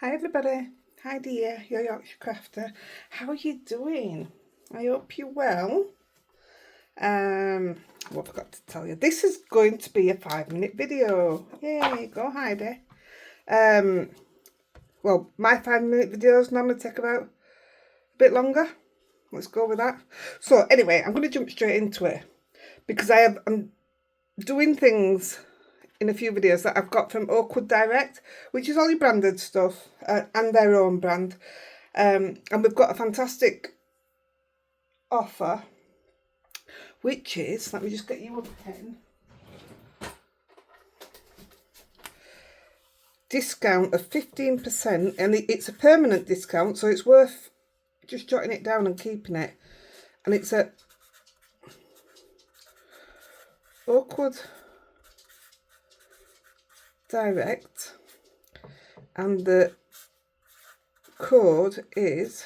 Hi everybody, Heidi here, your Yorkshire Crafter. How are you doing? I hope you're well. What I forgot to tell you, this is going to be a 5-minute video. Yay, go Heidi. Well, my 5-minute videos normally take about a bit longer. Let's go with that. So anyway, I'm going to jump straight into it because I'm doing things in a few videos that I've got from Oakwood Direct, which is all your branded stuff and their own brand. And we've got a fantastic offer, which is, let me just get you a pen, discount of 15%, and it's a permanent discount, so it's worth just jotting it down and keeping it. And it's at Oakwood Direct, and the code is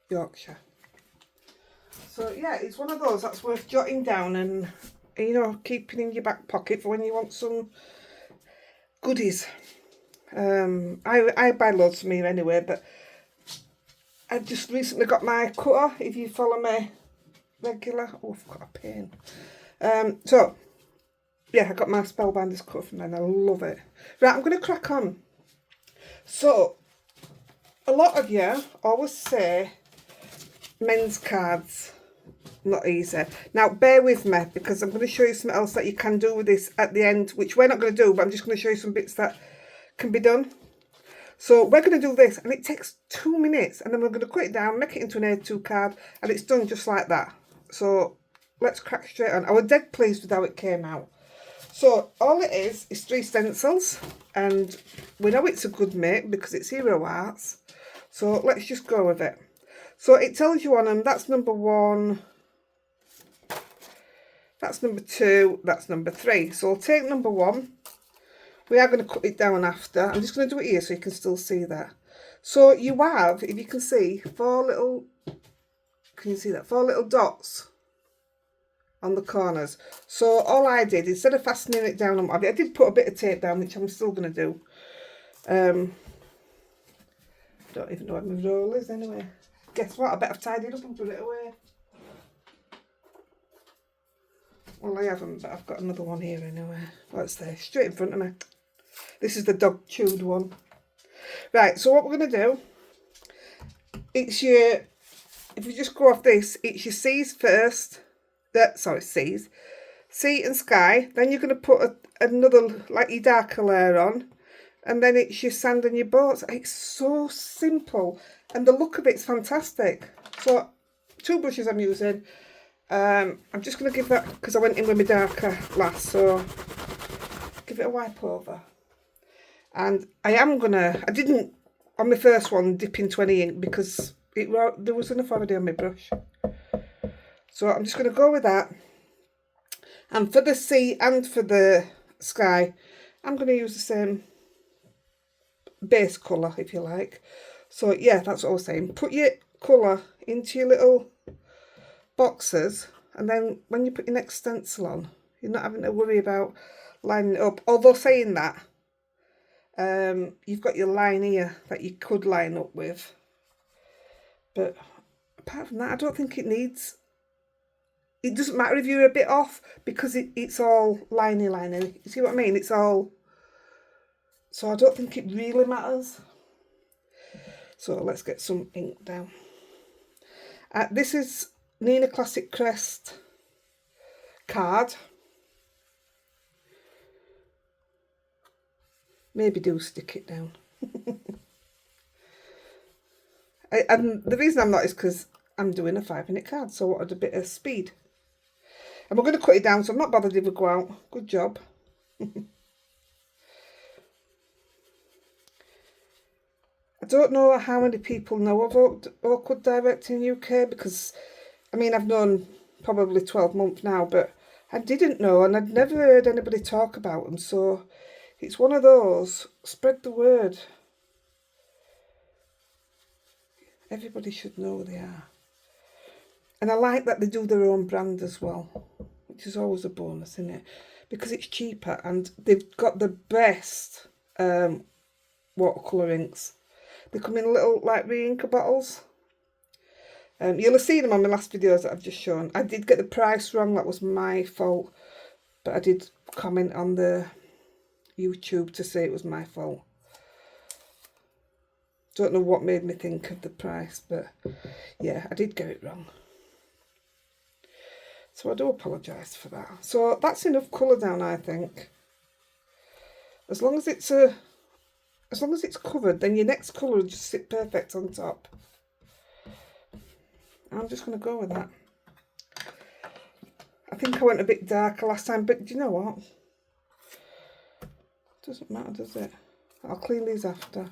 Yorkshire. So yeah, it's one of those that's worth jotting down and, you know, keeping in your back pocket for when you want some goodies. I buy loads from here anyway, but I just recently got my cutter, if you follow me regular. Oh, I've got a pain. So yeah, I got my Spellbinders cutter from them. I love it. Right, I'm going to crack on. So a lot of you always say men's cards not easy. Now bear with me because I'm going to show you something else that you can do with this at the end, which we're not going to do, but I'm just going to show you some bits that can be done. So we're going to do this, and it takes 2 minutes, and then we're going to cut it down, make it into an A2 card, and it's done just like that. So let's crack straight on. I was dead pleased with how it came out. So all it is 3 stencils, and we know it's a good make because it's Hero Arts. So let's just go with it. So it tells you on them, that's number 1, that's number 2, that's number 3. So I'll take number 1. We are going to cut it down after. I'm just going to do it here so you can still see that. So you have, if you can see, 4 little, can you see that? 4 little dots on the corners. So all I did, instead of fastening it down on, I did put a bit of tape down, which I'm still going to do. Don't even know what my roll is anyway. Guess what? I bet I've tidied up and put it away. Well, I haven't, but I've got another one here anyway. What's there? Straight in front of me. This is the dog chewed one. Right, so what we're going to do, it's your, if we just go off this, it's your seas first. Sorry, seas. Sea and sky. Then you're going to put another, like your darker layer on. And then it's your sand and your boats. It's so simple. And the look of it's fantastic. So, 2 brushes I'm using. I'm just going to give that, because I went in with my darker last, so give it a wipe over. And I didn't, on my first one, dip into any ink because there was enough already on my brush. So I'm just going to go with that. And for the sea and for the sky, I'm going to use the same base colour, if you like. So yeah, that's what I was saying. Put your colour into your little boxes, and then when you put your next stencil on, you're not having to worry about lining it up. Although saying that, you've got your line here that you could line up with, but apart from that, I don't think it doesn't matter if you're a bit off because it's all liney. You see what I mean? It's all, so I don't think it really matters. So let's get some ink down. This is Nina Classic Crest card. Maybe do stick it down. And the reason I'm not is because I'm doing a 5-minute card, so I wanted a bit of speed. And we're going to cut it down, so I'm not bothered if we go out. Good job. I don't know how many people know of Oakwood Direct in UK, because, I mean, I've known probably 12 months now, but I didn't know, and I'd never heard anybody talk about them, so it's one of those, spread the word. Everybody should know who they are. And I like that they do their own brand as well, which is always a bonus, isn't it? because it's cheaper, and they've got the best watercolour inks. They come in little like re-inker bottles. You'll have seen them on my last videos that I've just shown. I did get the price wrong, that was my fault, but I did comment on the YouTube to say it was my fault. Don't know what made me think of the price, but yeah, I did get it wrong. So I do apologise for that. So that's enough colour down, I think. As long as it's covered, then your next colour will just sit perfect on top. I'm just going to go with that. I think I went a bit darker last time, but do you know what? Doesn't matter, does it? I'll clean these after.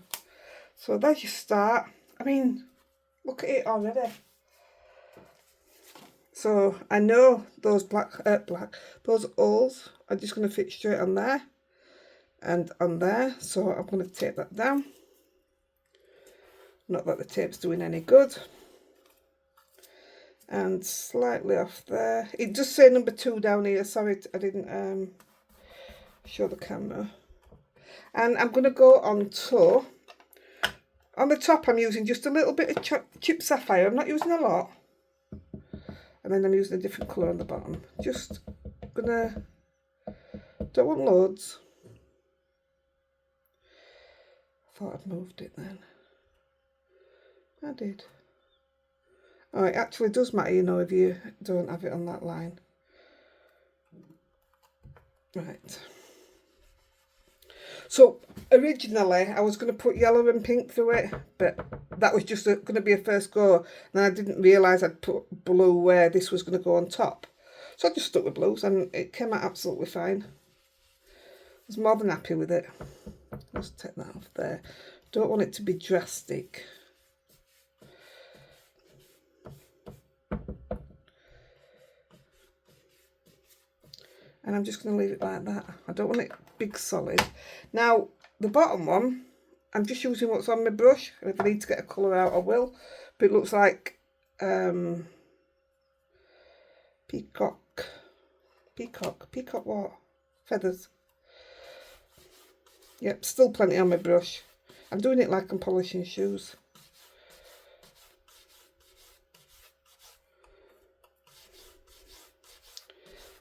So there's your start. I mean, look at it already. So I know those those O's are just going to fit straight on there and on there. So I'm going to tape that down. Not that the tape's doing any good. And slightly off there. It does say number 2 down here. Sorry, I didn't show the camera. And I'm going to go on to, on the top I'm using just a little bit of chip sapphire. I'm not using a lot. And then I'm using a different colour on the bottom. Just gonna, don't want loads. I thought I'd moved it then. I did. Oh, it actually does matter, you know, if you don't have it on that line. Right. So originally I was going to put yellow and pink through it, but that was just going to be a first go. And I didn't realise I'd put blue where this was going to go on top. So I just stuck with blues and it came out absolutely fine. I was more than happy with it. Let's take that off there. Don't want it to be drastic. And I'm just going to leave it like that. I don't want it big solid. Now, the bottom one, I'm just using what's on my brush. And if I need to get a colour out, I will. But it looks like peacock what? Feathers. Yep, still plenty on my brush. I'm doing it like I'm polishing shoes.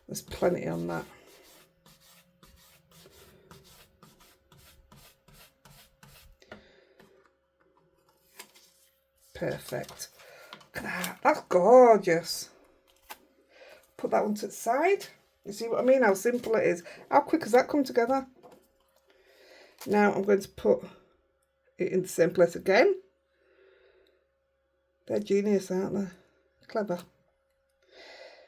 There's plenty on that. Perfect. Look at that. That's gorgeous. Put that one to the side. You see what I mean? How simple it is. How quick has that come together? Now I'm going to put it in the same place again. They're genius, aren't they? Clever.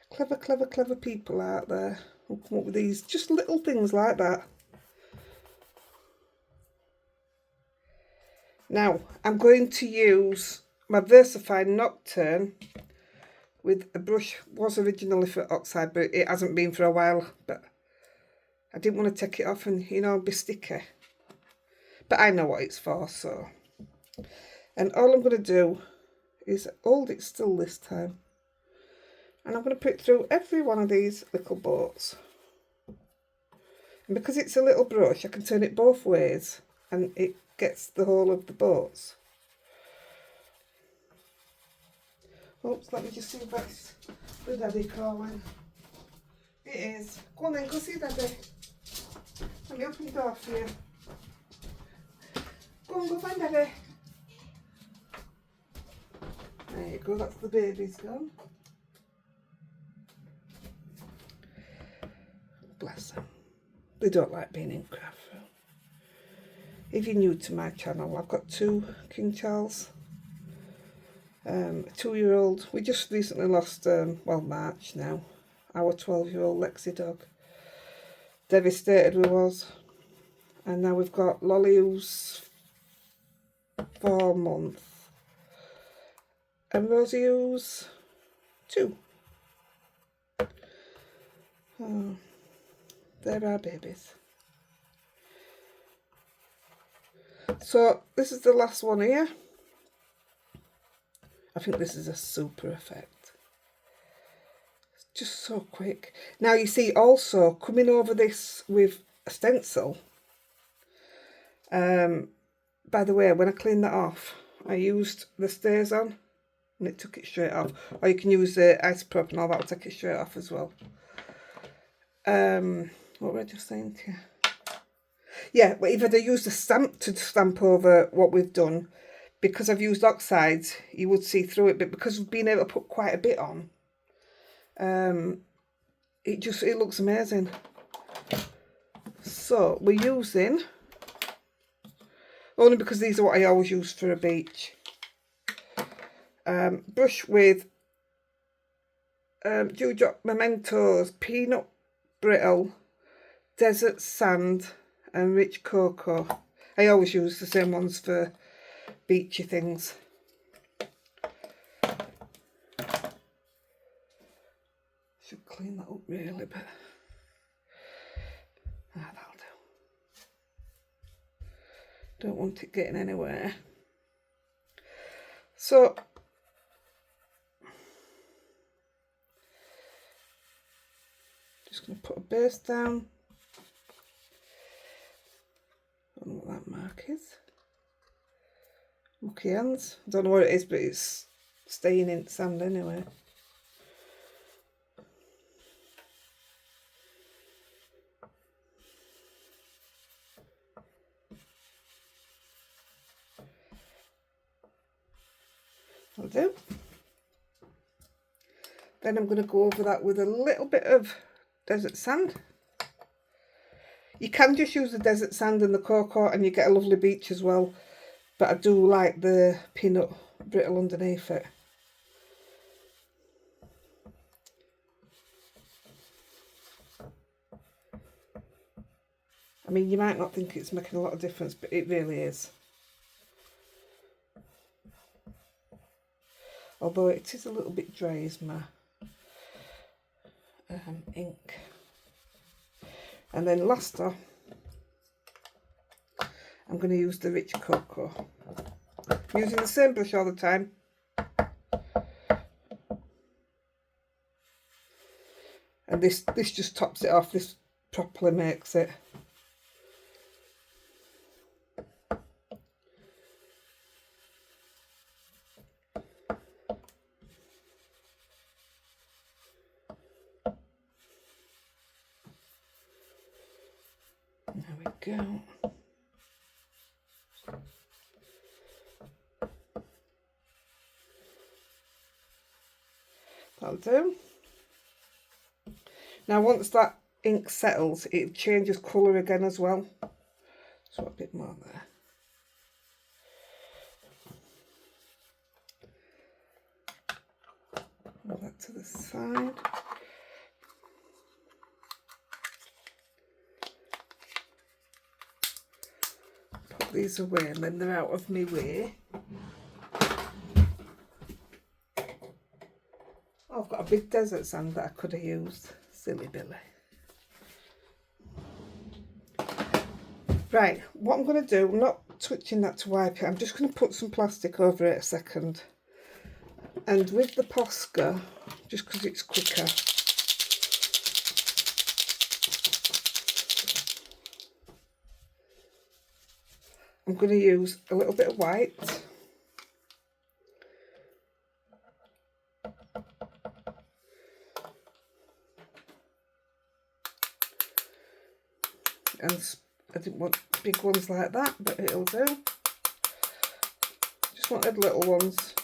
Clever people out there who come up with these just little things like that. Now I'm going to use my Versafine Nocturne with a brush. Was originally for oxide, but it hasn't been for a while. But I didn't want to take it off and, you know, be sticky. But I know what it's for, so. And all I'm going to do is hold it still this time. And I'm going to put it through every one of these little boats. And because it's a little brush, I can turn it both ways and it gets the whole of the boats. Oops, let me just see if that's the Daddy calling. It is. Go on then, go see Daddy. Let me open the door for you. Go on, go find Daddy. There you go, that's the baby's gone. Bless them. They don't like being in craft room. If you're new to my channel, I've got 2 King Charles. A 2-year-old. We just recently lost, well, March now, our 12-year-old Lexi dog. Devastated we was. And now we've got Lolly, who's 4 months. And Rosie, who's 2. Oh. There are babies. So this is the last one here. I think this is a super effect. It's just so quick. Now you see also coming over this with a stencil. By the way, when I cleaned that off, I used the stays on and it took it straight off. Or you can use the isopropyl and all that will take it straight off as well. What were I just saying to you? Yeah, but if I'd used a stamp to stamp over what we've done, because I've used oxides, you would see through it. But because we've been able to put quite a bit on, it looks amazing. So we're using, only because these are what I always use for a beach. Brush with Dewdrop Mementos, Peanut Brittle, Desert Sand and Rich Cocoa. I always use the same ones for beachy things. Should clean that up really, but that'll do. Don't want it getting anywhere. So just going to put a base down. I don't know what that mark is. Mucky hands. I don't know what it is, but it's staying in sand anyway. I'll do. Then I'm going to go over that with a little bit of desert sand. You can just use the desert sand and the cocoa and you get a lovely beach as well. But I do like the peanut brittle underneath it. I mean, you might not think it's making a lot of difference, but it really is. Although it is a little bit dry as my ink. And then last off, I'm going to use the Rich Cocoa. I'm using the same brush all the time. And this just tops it off. This properly makes it. There we go. That'll do. Now once that ink settles, it changes colour again as well. So a bit more there. Move that to the side. Put these away and then they're out of my way. Oh, I've got a big desert sand that I could have used. Silly Billy. Right, what I'm going to do, I'm not touching that to wipe it, I'm just going to put some plastic over it a second. And with the Posca, just because it's quicker, I'm going to use a little bit of white. And I didn't want big ones like that, but it'll do. Just wanted little ones.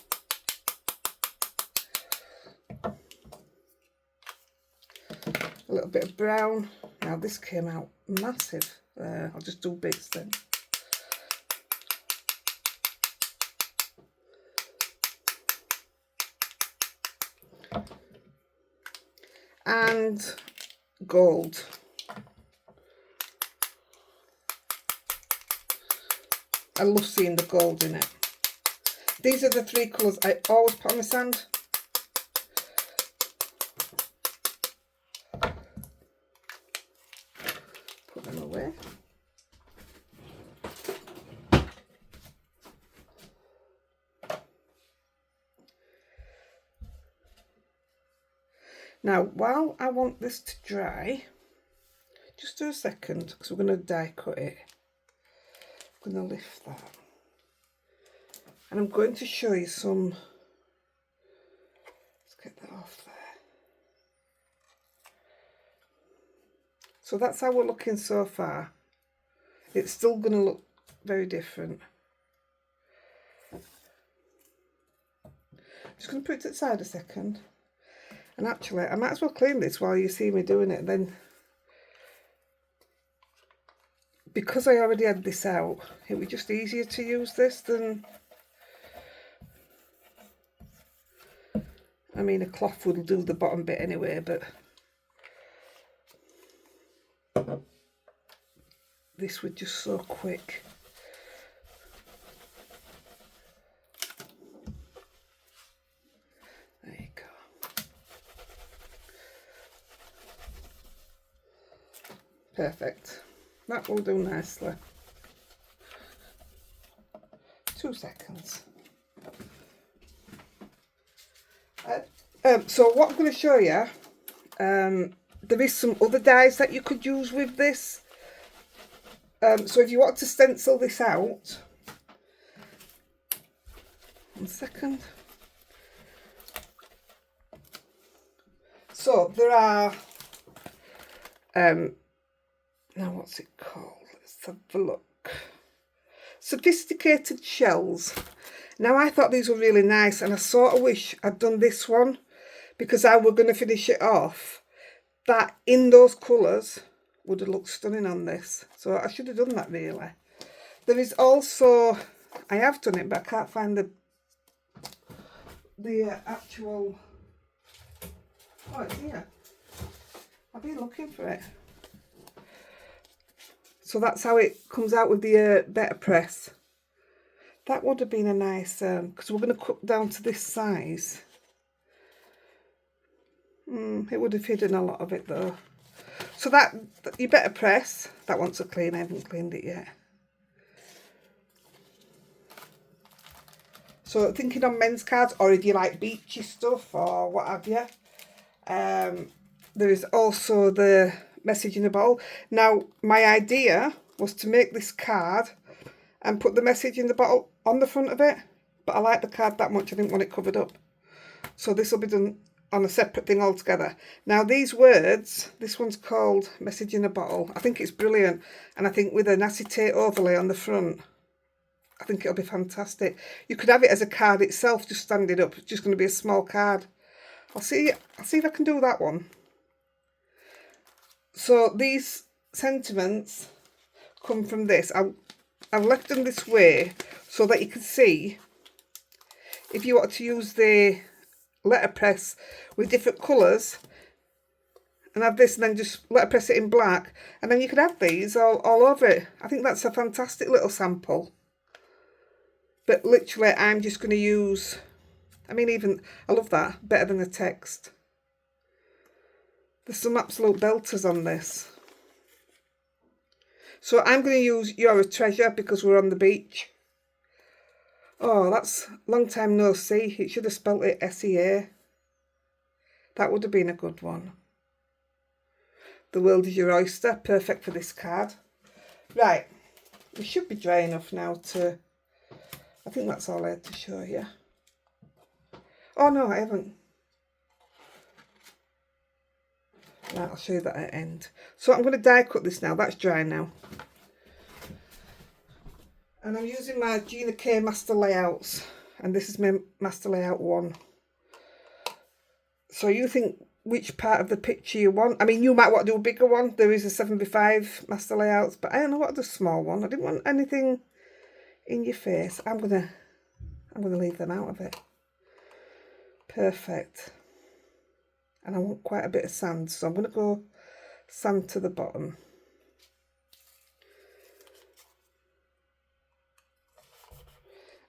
A little bit of brown. Now this came out massive. I'll just do bits then. And gold. I love seeing the gold in it. These are the three colours I always put on my sand. Put them away. Now, while I want this to dry, just do a second, because we're going to die cut it. I'm going to lift that. And I'm going to show you some, let's get that off there. So that's how we're looking so far. It's still going to look very different. Just going to put it to the side a second. And actually, I might as well clean this while you see me doing it. Then, because I already had this out, it was just easier to use this than, I mean, a cloth would do the bottom bit anyway, but this was just so quick. There you go. Perfect. That will do nicely. 2 seconds. So what I'm going to show you, there is some other dies that you could use with this. So if you want to stencil this out, 1 second. So there are, now what's it called? Let's have a look. Sophisticated shells. Now I thought these were really nice, and I sort of wish I'd done this one, because I were going to finish it off. That in those colours would have looked stunning on this. So I should have done that really. There is also, I have done it, but I can't find the actual, oh, it's here. I've been looking for it. So that's how it comes out with the better press. That would have been a nice, because we're going to cut down to this size. It would have hidden a lot of it though. So that, you better press. That wants a clean, I haven't cleaned it yet. So thinking on men's cards, or if you like beachy stuff or what have you. There is also the message in the bottle. Now, my idea was to make this card and put the message in the bottle on the front of it, but I like the card that much I didn't want it covered up. So this will be done on a separate thing altogether. Now these words, this one's called Message in a Bottle. I think it's brilliant, and I think with an acetate overlay on the front, I think it'll be fantastic. You could have it as a card itself, just stand it up. It's just going to be a small card. I'll see if I can do that one. So these sentiments come from this. I've left them this way so that you can see if you want to use the letterpress with different colours and have this and then just letterpress it in black, and then you could have these all over it. I think that's a fantastic little sample. But literally I'm just going to use, I mean, even, I love that, better than the text. There's some absolute belters on this. So I'm going to use You're a Treasure because we're on the beach. Oh, that's long time no see. It should have spelt it S-E-A. That would have been a good one. The World is Your Oyster. Perfect for this card. Right. We should be dry enough now to... I think that's all I had to show you. Oh, no, I haven't. Right, I'll show you that at the end. So I'm going to die cut this now. That's dry now. And I'm using my Gina K Master Layouts. And this is my Master Layout 1. So you think which part of the picture you want. I mean, you might want to do a bigger one. There is a 7x5 Master Layouts. But I don't know what the small one. I didn't want anything in your face. I'm gonna leave them out of it. Perfect. And I want quite a bit of sand, so I'm going to go sand to the bottom.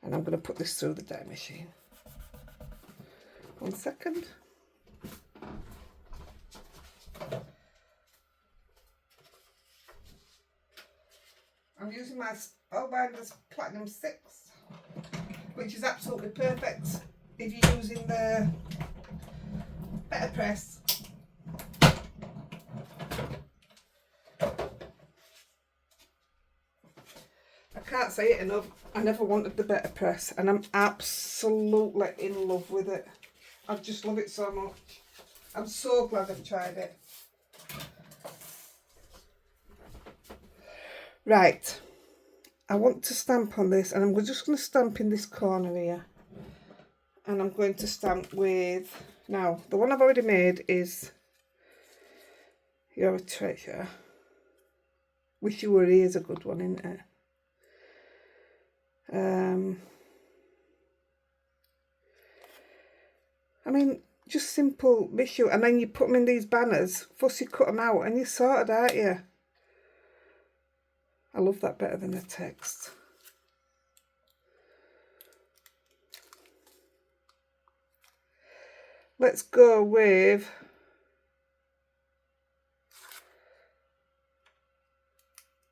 And I'm going to put this through the die machine. 1 second. I'm using my Spellbinders Platinum 6, which is absolutely perfect if you're using the better press I can't say it enough. I never wanted the Better Press, and I'm absolutely in love with it. I just love it so much. I'm so glad I've tried it. Right, I want to stamp on this, and I'm just going to stamp in this corner here. And I'm going to stamp with, now, the one I've already made is You're a Treasure. Wish You Were Here is a good one, isn't it? I mean, just simple issue, and then you put them in these banners, fussy cut them out, and you're sorted, aren't you? I love that better than the text. Let's go with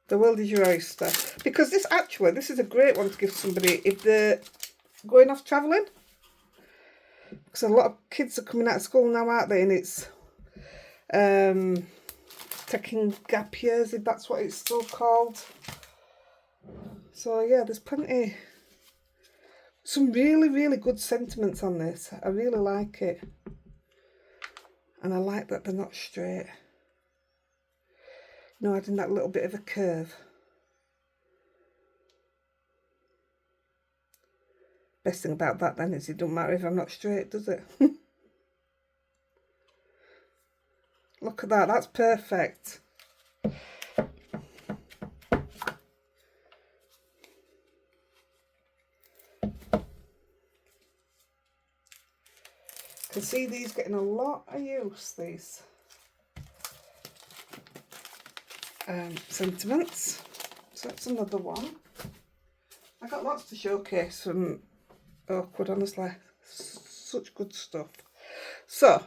The World Is Your Oyster, because this is a great one to give somebody if they're going off travelling, because a lot of kids are coming out of school now, aren't they, and it's taking gap years, if that's what it's still called. So yeah, there's plenty, some really, really good sentiments on this. I really like it, and I like that they're not straight. No, adding that little bit of a curve. Best thing about that then is it don't matter if I'm not straight, does it? Look at that, that's perfect. I can see these getting a lot of use, these sentiments. So that's another one. I got lots to showcase from Oakwood, honestly. Such good stuff. So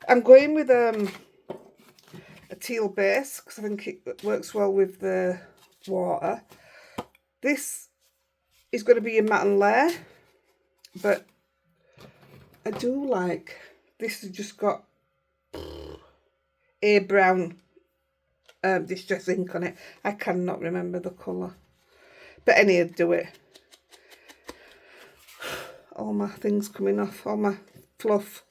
I'm going with a teal base because I think it works well with the water. This is going to be a matte and layer, but I do like this. Has just got a brown distress ink on it. I cannot remember the colour, but anyhow, do it. All my things coming off, all my fluff.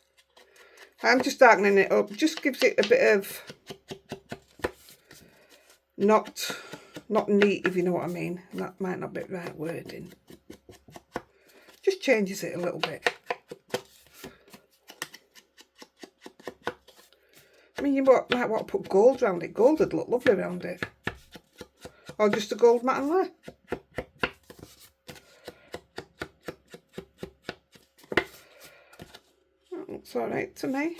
I'm just darkening it up. Just gives it a bit of not neat, if you know what I mean. That might not be the right wording. Just changes it a little bit. I mean, you might want to put gold around it. Gold would look lovely around it. Or just a gold matte and layer. That looks alright to me.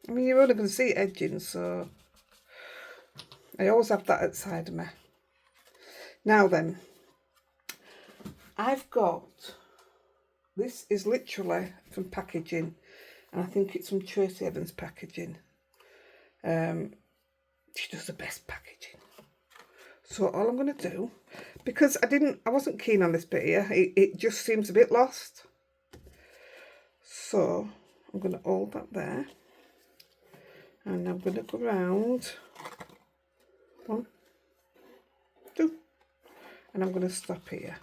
I mean, you're only going to see edging, so I always have that outside of me. Now then, I've got, this is literally from packaging, and I think it's from Tracy Evans packaging. She does the best packaging. So all I'm going to do, because I wasn't keen on this bit here, it just seems a bit lost. So I'm going to hold that there, and I'm going to go around 1, 2, and I'm going to stop here.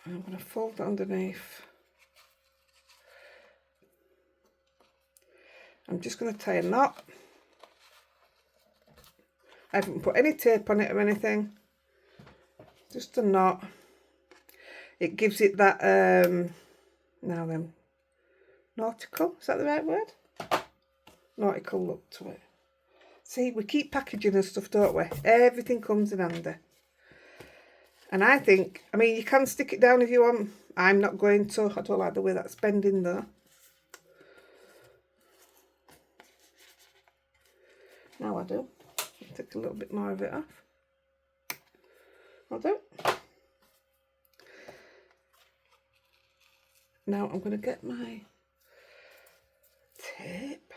And I'm going to fold that underneath. I'm just going to tie a knot. I haven't put any tape on it or anything. Just a knot. It gives it that, now then, nautical, is that the right word? Nautical look to it. See, we keep packaging and stuff, don't we? Everything comes in handy. And I think, I mean, you can stick it down if you want. I'm not going to. I don't like the way that's bending though. Now I do. I'll take a little bit more of it off. I'll do. Now I'm going to get my tape.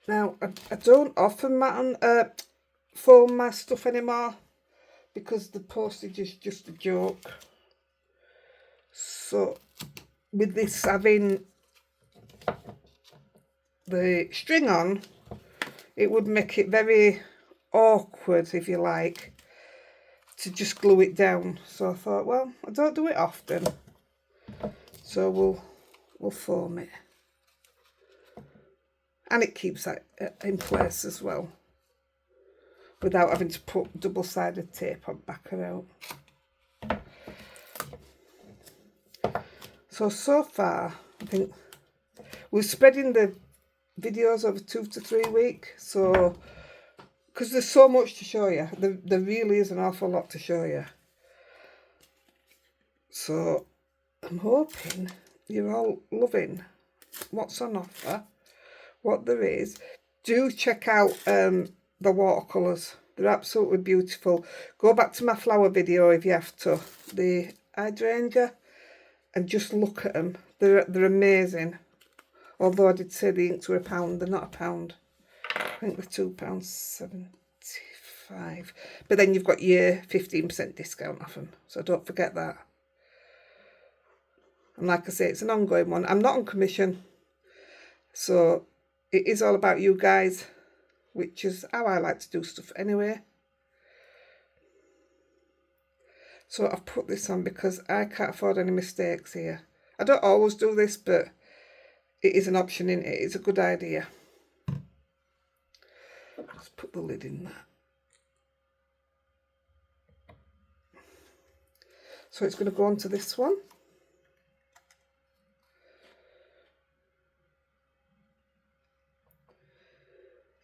Now I don't often foam my stuff anymore because the postage is just a joke. So with this having the string on, it would make it very awkward, if you like, to just glue it down. So I thought, well, I don't do it often, so we'll foam it, and it keeps that in place as well without having to put double-sided tape on back or out. So far, I think we're spreading the videos over 2 to 3 weeks, so because there's so much to show you, there really is an awful lot to show you. So I'm hoping you're all loving what's on offer, what there is. Do check out the watercolours. They're absolutely beautiful. Go back to my flower video if you have to, the hydrangea, and just look at them. They're amazing. Although I did say the inks were £1, they're not £1. I think they're £2.75. But then you've got your 15% discount off them, so don't forget that. And like I say, it's an ongoing one. I'm not on commission, so it is all about you guys, which is how I like to do stuff anyway. So I've put this on because I can't afford any mistakes here. I don't always do this, but it is an option in it. It's a good idea. Let's put the lid in there. So it's going to go onto this one.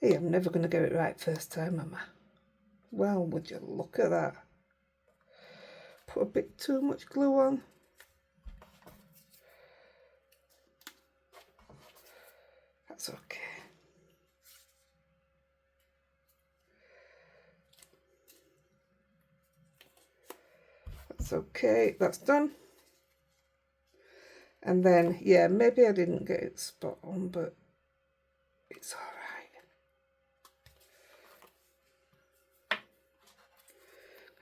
Hey, I'm never going to get it right first time, am I? Well, would you look at that? Put a bit too much glue on. That's okay. That's okay, that's done. And then, yeah, maybe I didn't get it spot on, but it's all right.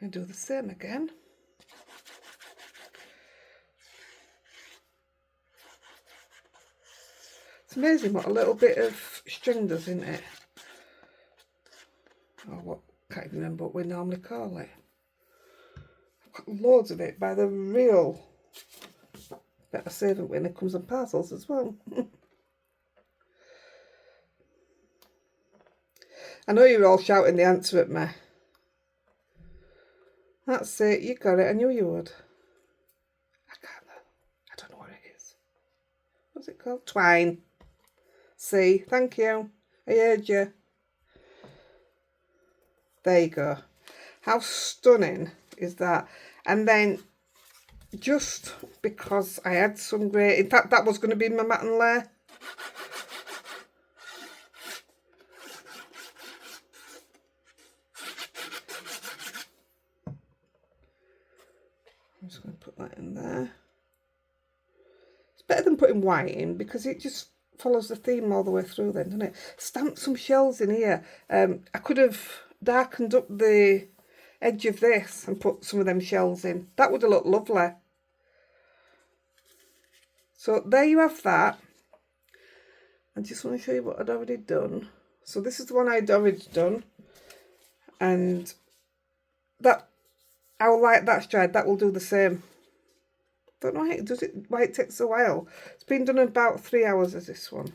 I'm going to do the same again. It's amazing what a little bit of string does, isn't it? Or what, can't even remember what we normally call it. I've got loads of it by the real. Better save it when it comes in parcels as well. I know you're all shouting the answer at me. That's it, you got it, I knew you would. I don't know what it is. What's it called? Twine. See, thank you. I heard you. There you go. How stunning is that? And then, just because I had some great, in fact that was going to be my matte and layer. I'm just going to put that in there. It's better than putting white in because it just follows the theme all the way through then, doesn't it? Stamp some shells in here. I could have darkened up the edge of this and put some of them shells in. That would have looked lovely. So there you have that. I just want to show you what I'd already done. So this is the one I'd already done. And that, I'll like that's dried. That will do the same. Don't know why it takes a while. It's been done in about 3 hours as this one.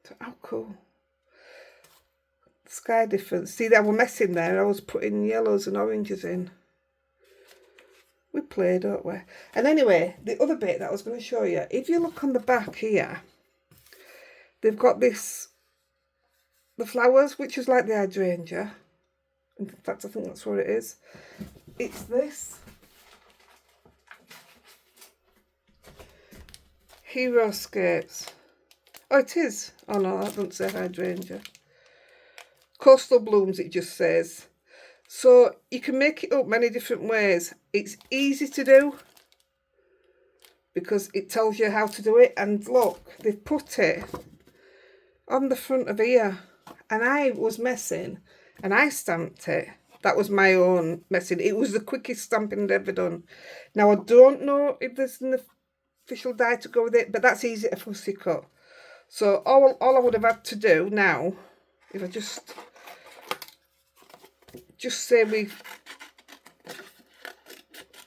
So how cool. Sky difference. See, there were messing there. I was putting yellows and oranges in. We play, don't we? And anyway, the other bit that I was going to show you, if you look on the back here, they've got this, the flowers, which is like the hydrangea. In fact, I think that's what it is. It's this. Hero Skates. Oh, it is. Oh no, that doesn't say hydrangea. Coastal Blooms, it just says. So you can make it up many different ways. It's easy to do because it tells you how to do it. And look, they've put it on the front of here. And I was messing and I stamped it. That was my own messing. It was the quickest stamping I'd ever done. Now, I don't know if there's an official die to go with it, but that's easy to fussy cut. So all I would have had to do now, if I just say we,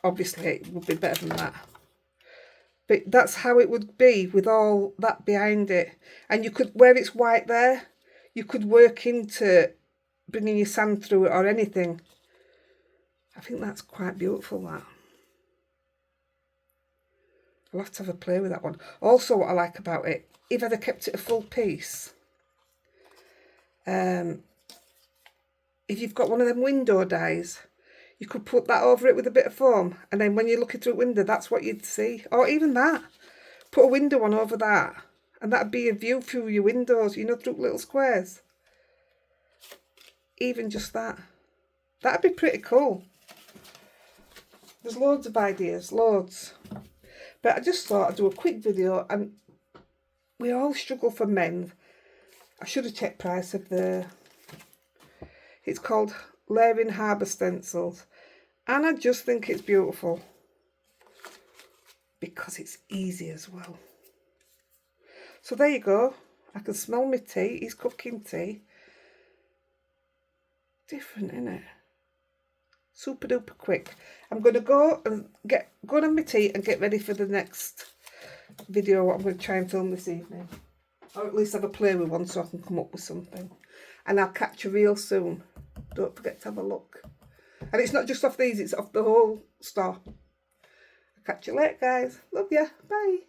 obviously it would be better than that. But that's how it would be with all that behind it. And you could, where it's white there, you could work into bringing your sand through it or anything. I think that's quite beautiful, that. I'll have to have a play with that one. Also, what I like about it, if I'd have kept it a full piece, if you've got one of them window dies, you could put that over it with a bit of foam, and then when you're looking through a window, that's what you'd see. Or even that. Put a window on over that, and that'd be a view through your windows, you know, through little squares. Even just that. That'd be pretty cool. There's loads of ideas, loads. But I just thought I'd do a quick video, and we all struggle for men. I should have checked price of the... It's called Layering Harbour Stencils. And I just think it's beautiful. Because it's easy as well. So there you go. I can smell my tea. He's cooking tea. Different, isn't it? Super duper quick. I'm going to go and go on my tea and get ready for the next video what I'm going to try and film this evening. Or at least have a play with one so I can come up with something. And I'll catch you real soon. Don't forget to have a look. And it's not just off these, it's off the whole store. I'll catch you later, guys. Love ya. Bye.